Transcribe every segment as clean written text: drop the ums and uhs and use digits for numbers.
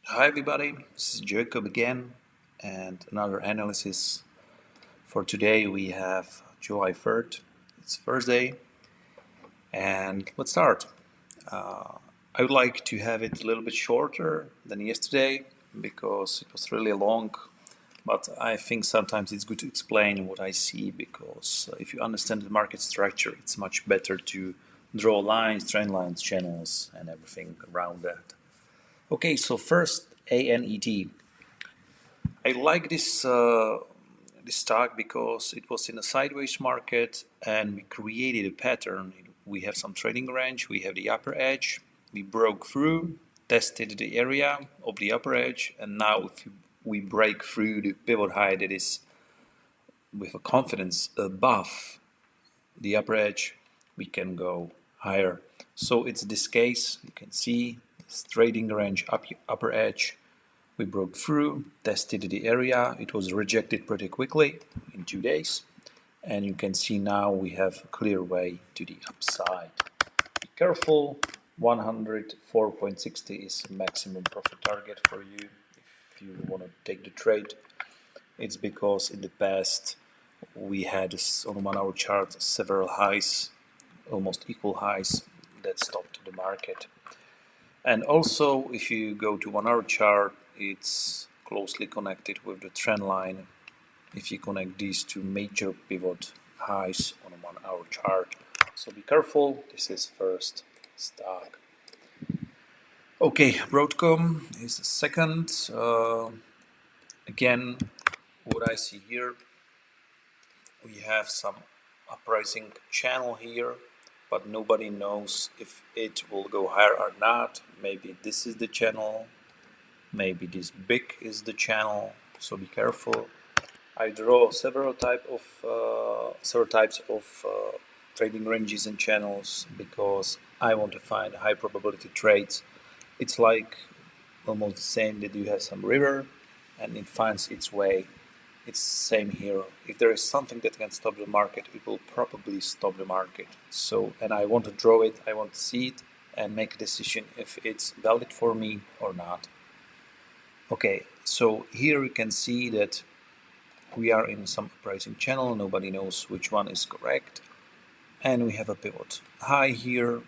Hi everybody, this is Jacob again, and another analysis. For today we have July 3rd, it's Thursday, and let's start. I would like to have it a little bit shorter than yesterday because it was really long, but I think sometimes it's good to explain what I see because if you understand the market structure, it's much better to draw lines, trend lines, channels, and everything around that. Okay, so first, ANET. I like this stock because it was in a sideways market and we created a pattern. We have some trading range, we have the upper edge, we broke through, tested the area of the upper edge, and now if we break through the pivot high that is with a confidence above the upper edge, we can go higher. So it's this case, you can see this trading range upper edge. We broke through, tested the area. It was rejected pretty quickly in 2 days. And you can see now we have a clear way to the upside. Be careful, 104.60 is maximum profit target for you if you want to take the trade. It's because in the past we had on 1 hour chart several highs, almost equal highs that stopped the market. And also, if you go to 1 hour chart, it's closely connected with the trend line. If you connect these two major pivot highs on a 1 hour chart. So be careful, this is first stock. Okay, Broadcom is the second. Again, what I see here, we have some uprising channel here, but nobody knows if it will go higher or not. Maybe this is the channel, maybe this big is the channel, so be careful. I draw several types of trading ranges and channels because I want to find high probability trades. It's like almost the same that you have some river and it finds its way. It's the same here. If there is something that can stop the market, it will probably stop the market. So, and I want to draw it, I want to see it and make a decision if it's valid for me or not. Okay, so here you can see that we are in some pricing channel, nobody knows which one is correct, and we have a pivot high here.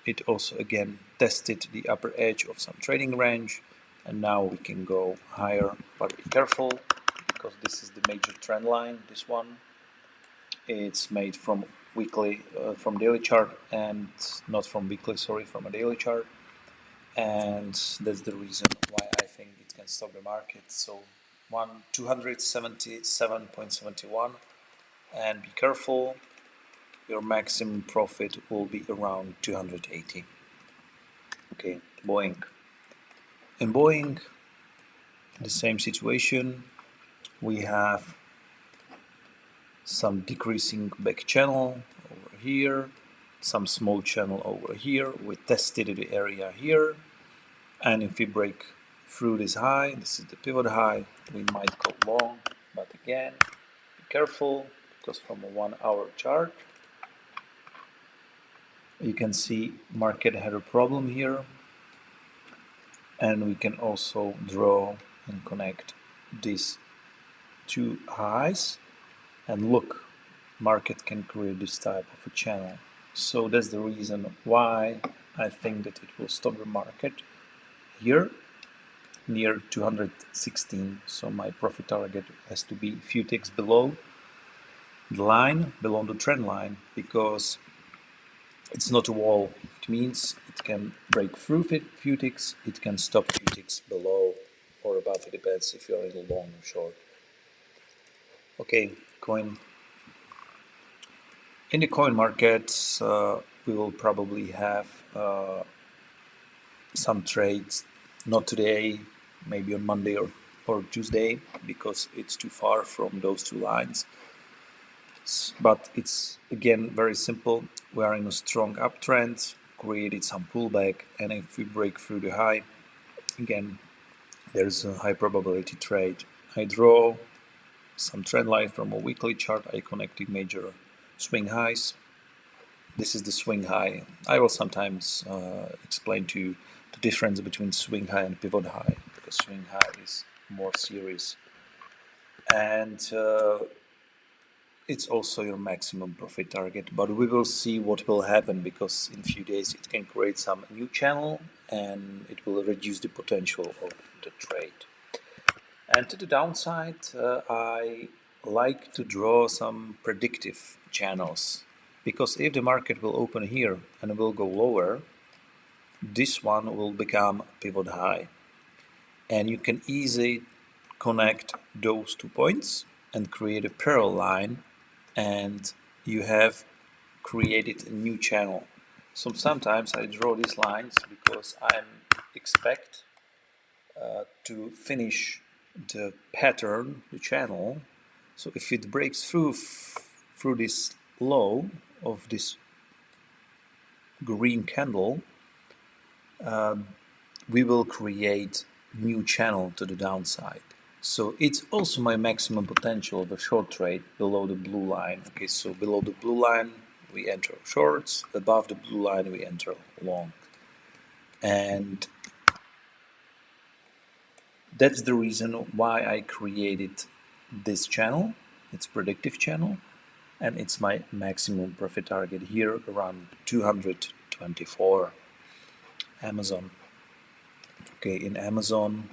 It also again tested the upper edge of some trading range, and now we can go higher, but be careful because this is the major trend line, this one. It's made from weekly, from daily chart, and not from weekly, sorry, from a daily chart, and that's the reason why I think it can stop the market. So 277.71, and be careful, your maximum profit will be around 280. Okay, Boeing. In Boeing, the same situation. We have some decreasing back channel over here, some small channel over here. We tested the area here, and if we break through this high, this is the pivot high, we might go long, but again, be careful because from a 1 hour chart, you can see market had a problem here, and we can also draw and connect these two highs, and look, market can create this type of a channel. So that's the reason why I think that it will stop the market here near 216. So my profit target has to be a few ticks below the line, below the trend line, because it's not a wall. It means it can break through a few ticks, it can stop a few ticks below or above. It depends if you're in the long or short. Okay, coin. In the coin markets, we will probably have some trades, not today, maybe on Monday or Tuesday, because it's too far from those two lines. But it's again very simple. We are in a strong uptrend, created some pullback, and if we break through the high, again, there's a high probability trade. I draw some trend line from a weekly chart. I connected major swing highs. This is the swing high. I will sometimes explain to you the difference between swing high and pivot high, because swing high is more serious, and it's also your maximum profit target. But we will see what will happen, because in a few days it can create some new channel and it will reduce the potential of the trade. And to the downside, I like to draw some predictive channels, because if the market will open here and will go lower, this one will become pivot high, and you can easily connect those 2 points and create a parallel line, and you have created a new channel. So sometimes I draw these lines because I expect to finish the pattern, the channel. So if it breaks through this low of this green candle, we will create new channel to the downside. So it's also my maximum potential of a short trade below the blue line. Okay, so below the blue line we enter shorts, above the blue line we enter long. And that's the reason why I created this channel. It's predictive channel, and it's my maximum profit target here around 224. Amazon. Okay, in Amazon,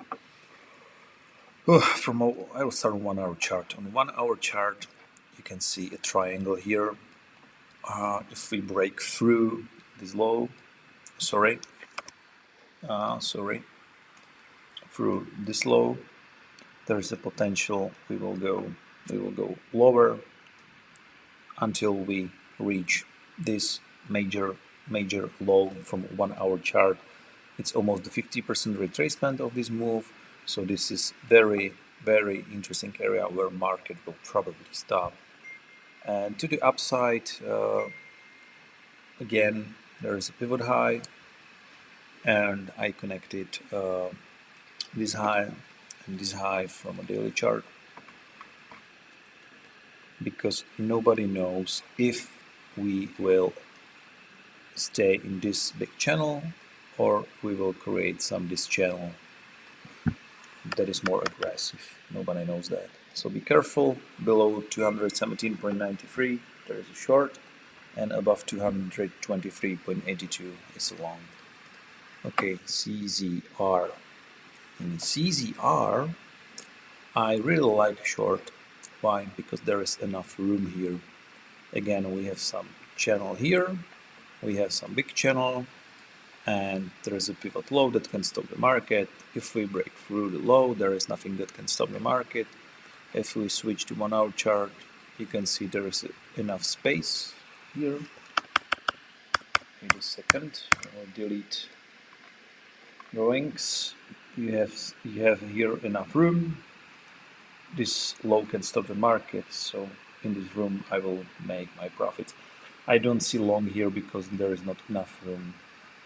I will start on 1 hour chart. On 1 hour chart, you can see a triangle here. If we break through this low, through this low, there is a potential we will go lower until we reach this major low from 1 hour chart. It's almost the 50% retracement of this move. So this is very interesting area where market will probably stop. And to the upside, again, there is a pivot high, and I connected this high and this high from a daily chart, because nobody knows if we will stay in this big channel or we will create this channel that is more aggressive. Nobody knows that. So be careful. Below 217.93 there is a short, and above 223.82 is a long. Okay, CZR. In CZR, I really like short. Why? Because there is enough room here. Again, we have some channel here, we have some big channel, and there is a pivot low that can stop the market. If we break through the low, there is nothing that can stop the market. If we switch to 1 hour chart, you can see there is enough space here. Wait a second, I'll delete drawings. You have here enough room. This low can stop the market, so in this room I will make my profits. I don't see long here because there is not enough room.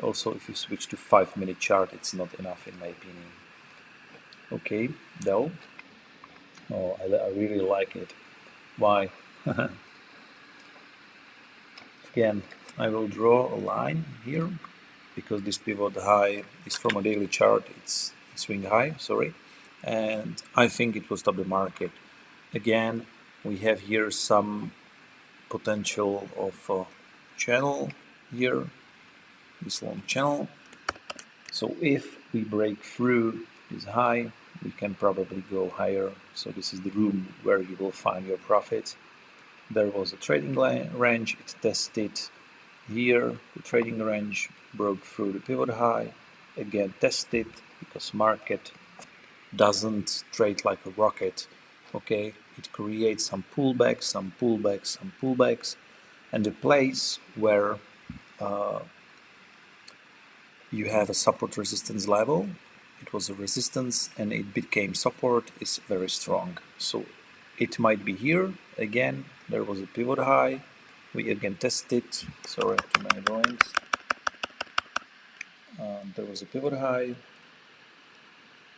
Also, if you switch to 5-minute chart, it's not enough in my opinion. Okay, DELL. Oh, I really like it. Why? Again, I will draw a line here because this pivot high is from a daily chart. It's swing high, and I think it will stop the market. Again, we have here some potential of a channel here, this long channel. So if we break through this high, we can probably go higher. So this is the room where you will find your profits. There was a trading range, it tested here, the trading range broke through the pivot high, again tested, because market doesn't trade like a rocket. Okay, it creates some pullbacks, some pullbacks, and the place where you have a support resistance level, it was a resistance and it became support, is very strong. So it might be here. Again, there was a pivot high, we again tested, sorry, too many drawings. There was a pivot high,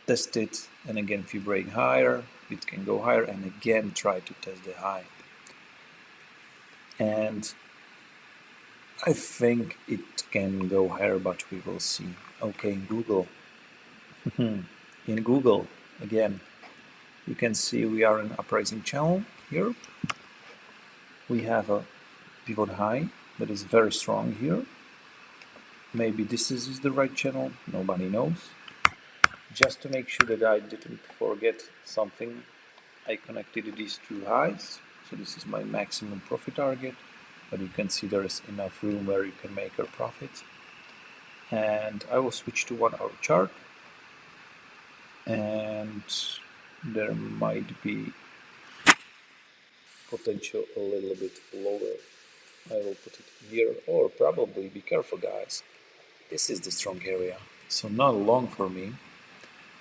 test it, and again if you break higher, it can go higher, and again try to test the high. And I think it can go higher, but we will see. Okay, in Google. In Google, again, you can see we are in uprising channel here. We have a pivot high that is very strong here. Maybe this is the right channel, nobody knows. Just to make sure that I didn't forget something, I connected these two highs. So this is my maximum profit target, but you can see there is enough room where you can make a profit. And I will switch to 1 hour chart, and there might be potential a little bit lower. I will put it here, or probably, be careful guys, this is the strong area, so not long for me,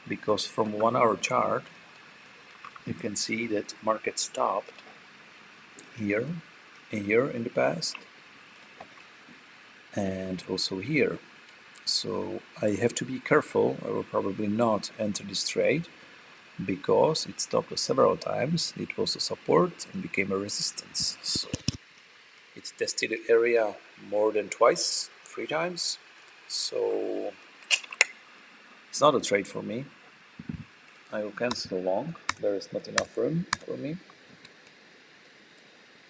because from 1 hour chart you can see that market stopped here and here in the past, and also here. So I have to be careful. I will probably not enter this trade because it stopped several times. It was a support and became a resistance. So it tested the area more than twice, 3 times. So it's not a trade for me. I will cancel long. There is not enough room for me.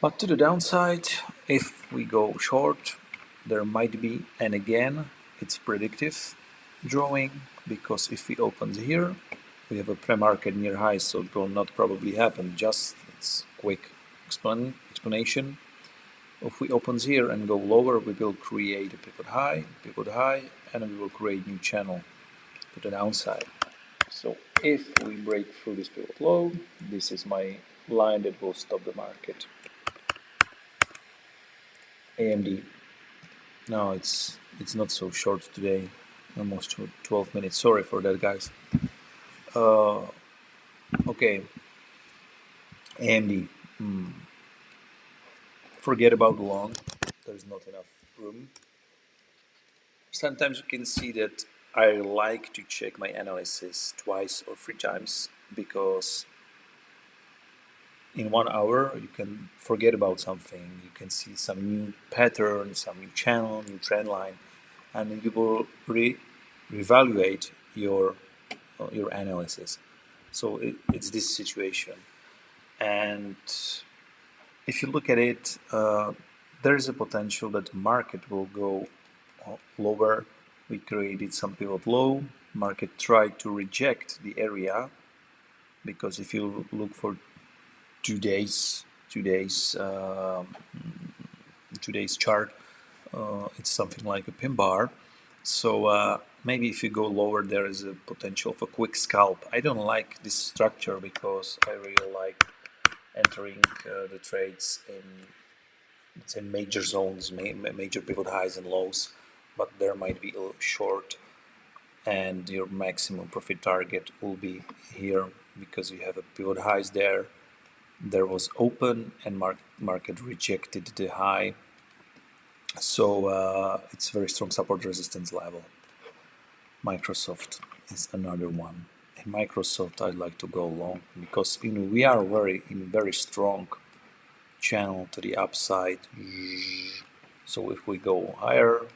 But to the downside, if we go short, there might be, and again, it's predictive drawing, because if we open here, we have a pre-market near high, so it will not probably happen. Just it's quick explanation. If we open here and go lower, we will create a pivot high, and we will create new channel to the downside. So if we break through this pivot low, this is my line that will stop the market. AMD. No, it's not so short today. Almost 12 minutes. Sorry for that, guys. Okay. AMD. Forget about the long. There's not enough room. Sometimes you can see that I like to check my analysis twice or 3 times, because in 1 hour you can forget about something. You can see some new pattern, some new channel, new trend line, and you will reevaluate your analysis. So it's this situation, and if you look at it, there is a potential that the market will go lower. We created some pivot low. Market tried to reject the area, because if you look for today's chart, it's something like a pin bar. So maybe if you go lower, there is a potential of a quick scalp. I don't like this structure, because I really like entering the trades in, let's say, major zones, major pivot highs and lows, but there might be a short, and your maximum profit target will be here, because you have a pivot highs there. There was open, and market rejected the high. So it's very strong support resistance level. Microsoft is another one. In Microsoft, I'd like to go long, because we are very strong channel to the upside. So if we go higher,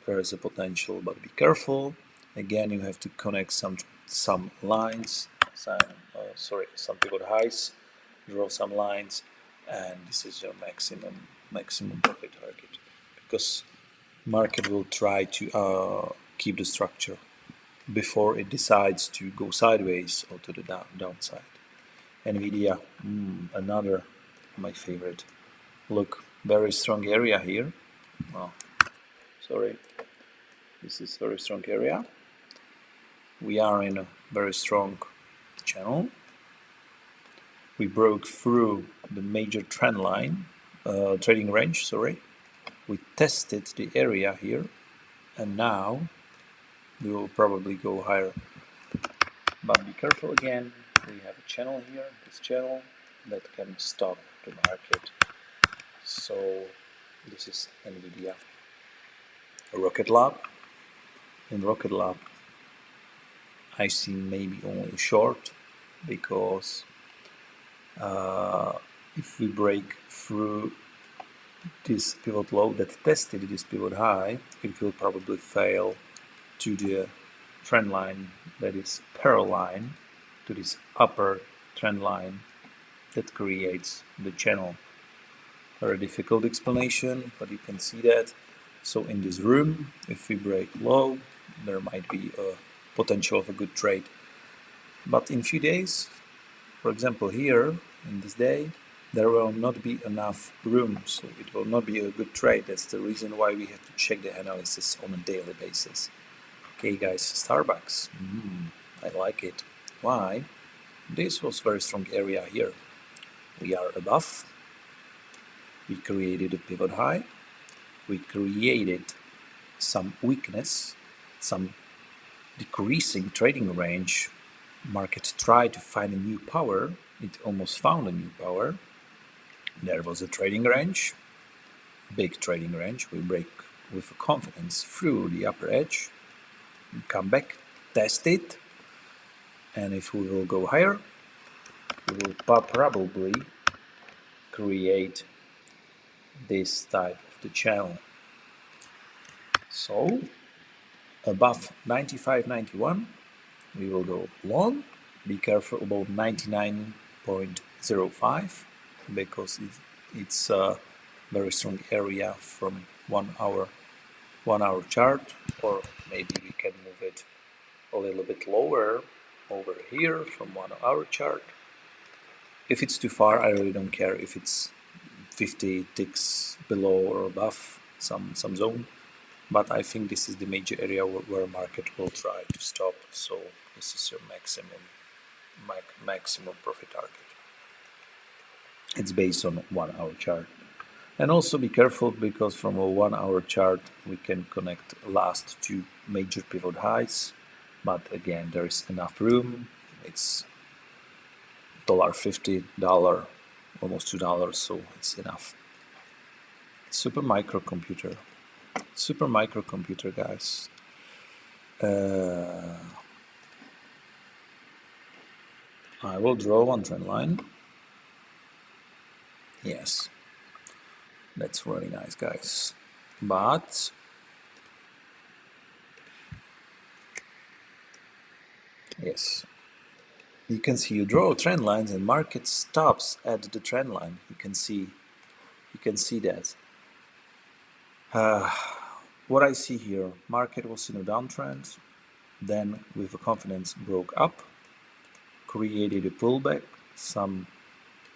there is a potential, but be careful. Again, you have to connect some lines, some pivot highs, draw some lines, and this is your maximum profit target, because market will try to keep the structure before it decides to go sideways or to the downside. NVDA, another my favorite. Look, very strong area here. Oh, sorry, this is very strong area. We are in a very strong channel. We broke through the major trend line, trading range, sorry. We tested the area here, and now we will probably go higher. But be careful again, we have a channel here, this channel, that can stop the market. So this is NVDA. Rocket Lab. In Rocket Lab, I see maybe only short, because if we break through this pivot low that tested this pivot high, it will probably fail to the trend line that is parallel line to this upper trend line that creates the channel. Very difficult explanation, but you can see that. So in this room, if we break low, there might be a potential of a good trade. But in few days, for example here, in this day, there will not be enough room, so it will not be a good trade. That's the reason why we have to check the analysis on a daily basis. Okay guys, SBUX, I like it. Why? This was very strong area here. We are above, we created a pivot high, we created some weakness, some decreasing trading range. Market tried to find a new power, it almost found a new power. There was a trading range, big trading range. We break with confidence through the upper edge, come back, test it, and if we will go higher, we will probably create this type of the channel. So above 95.91 we will go long. Be careful about 99.05 because it's a very strong area from 1 hour chart, or maybe we can move it a little bit lower over here from 1 hour chart. If it's too far, I really don't care if it's 50 ticks below or above some zone, but I think this is the major area where market will try to stop. So this is your maximum profit target. It's based on 1 hour chart. And also be careful because from a 1 hour chart we can connect last 2 major pivot highs, but again there is enough room. It's $1.50, almost $2, so it's enough. Super microcomputer, guys. I will draw one trend line. Yes, that's really nice, guys. But yes, you can see you draw trend lines and market stops at the trend line. You can see that. What I see here, market was in a downtrend, then with a confidence broke up, created a pullback, some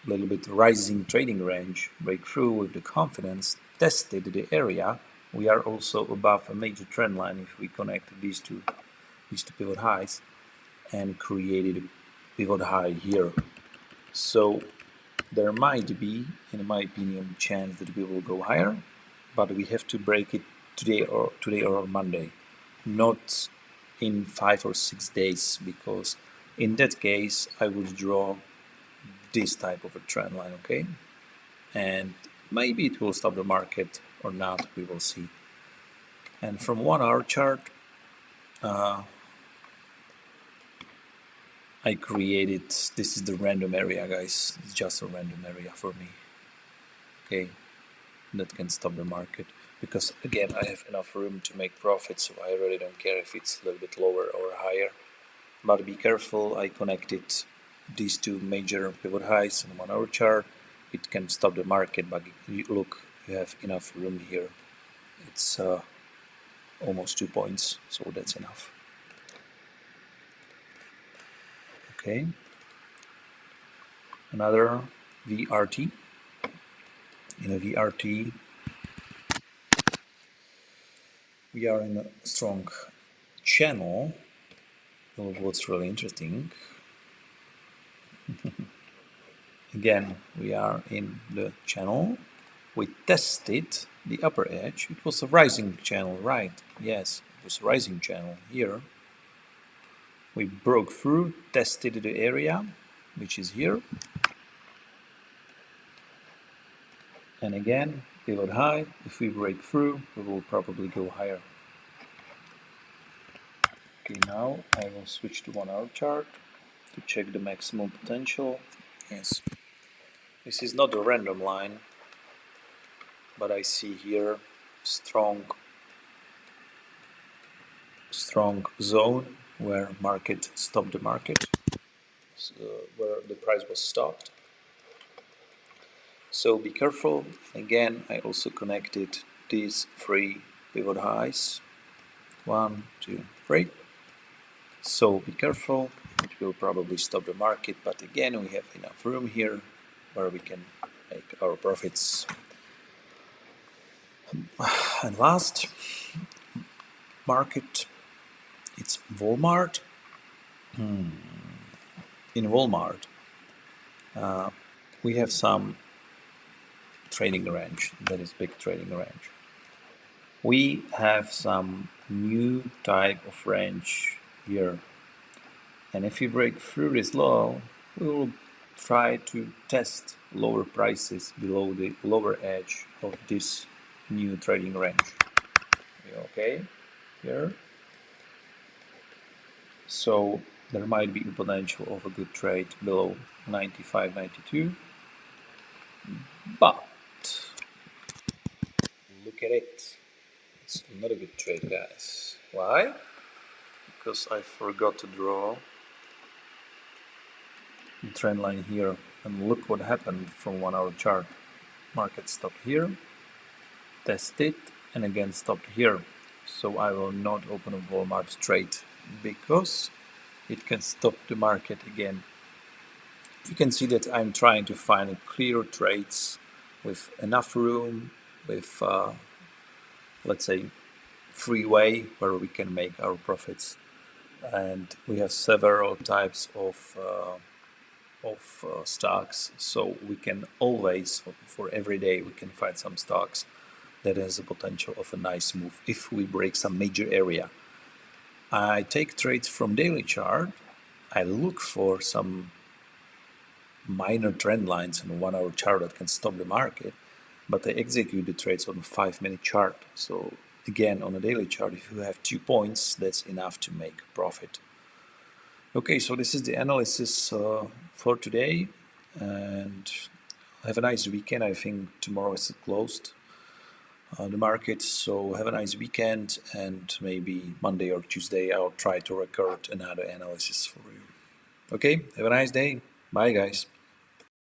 little bit rising trading range, breakthrough with the confidence, tested the area. We are also above a major trend line if we connect these two pivot highs, and created a pivot high here. So there might be, in my opinion, chance that we will go higher, but we have to break it today or Monday, not in 5 or 6 days, because in that case I would draw this type of a trend line, okay? And maybe it will stop the market or not, we will see. And from 1 hour chart, I created, this is the random area, guys. It's just a random area for me, okay? That can stop the market, because again I have enough room to make profits, so I really don't care if it's a little bit lower or higher. But be careful, I connected these 2 major pivot highs in 1 hour chart. It can stop the market, but look, you have enough room here. It's almost 2 points, so that's enough. Okay, another VRT. In a VRT, we are in a strong channel. What's really interesting, again, we are in the channel. We tested the upper edge. It was a rising channel, right? Yes, it was a rising channel here. We broke through, tested the area, which is here. And again, pivot high. If we break through, we will probably go higher. Okay, now I will switch to 1 hour chart to check the maximum potential. Yes, this is not a random line. but I see here strong zone where market stopped the market, so where the price was stopped. So be careful. Again, I also connected these 3 pivot highs. 1, 2, 3. So be careful. It will probably stop the market, but again, we have enough room here where we can make our profits. And last market, it's Walmart. In Walmart, we have some trading range, that is big trading range. We have some new type of range here, and if we break through this low, we will try to test lower prices below the lower edge of this new trading range. Okay, here. So there might be a potential of a good trade below 95, 92, but look at it. It's not a good trade, guys. Why? Because I forgot to draw the trend line here, and look what happened from 1 hour chart. Market stopped here, tested, and again stopped here. So I will not open a Walmart trade because it can stop the market again. You can see that I'm trying to find clear trades with enough room, with let's say freeway where we can make our profits. And we have several types of stocks, so we can always, for every day, we can find some stocks that has a potential of a nice move if we break some major area. I take trades from daily chart. I look for some minor trend lines in 1 hour chart that can stop the market, but I execute the trades on a 5-minute chart. So again, on a daily chart, if you have 2 points, that's enough to make a profit. Okay, so this is the analysis for today, and have a nice weekend. I think tomorrow is closed, the market, so have a nice weekend, and maybe Monday or Tuesday I'll try to record another analysis for you. Okay, have a nice day. Bye, guys.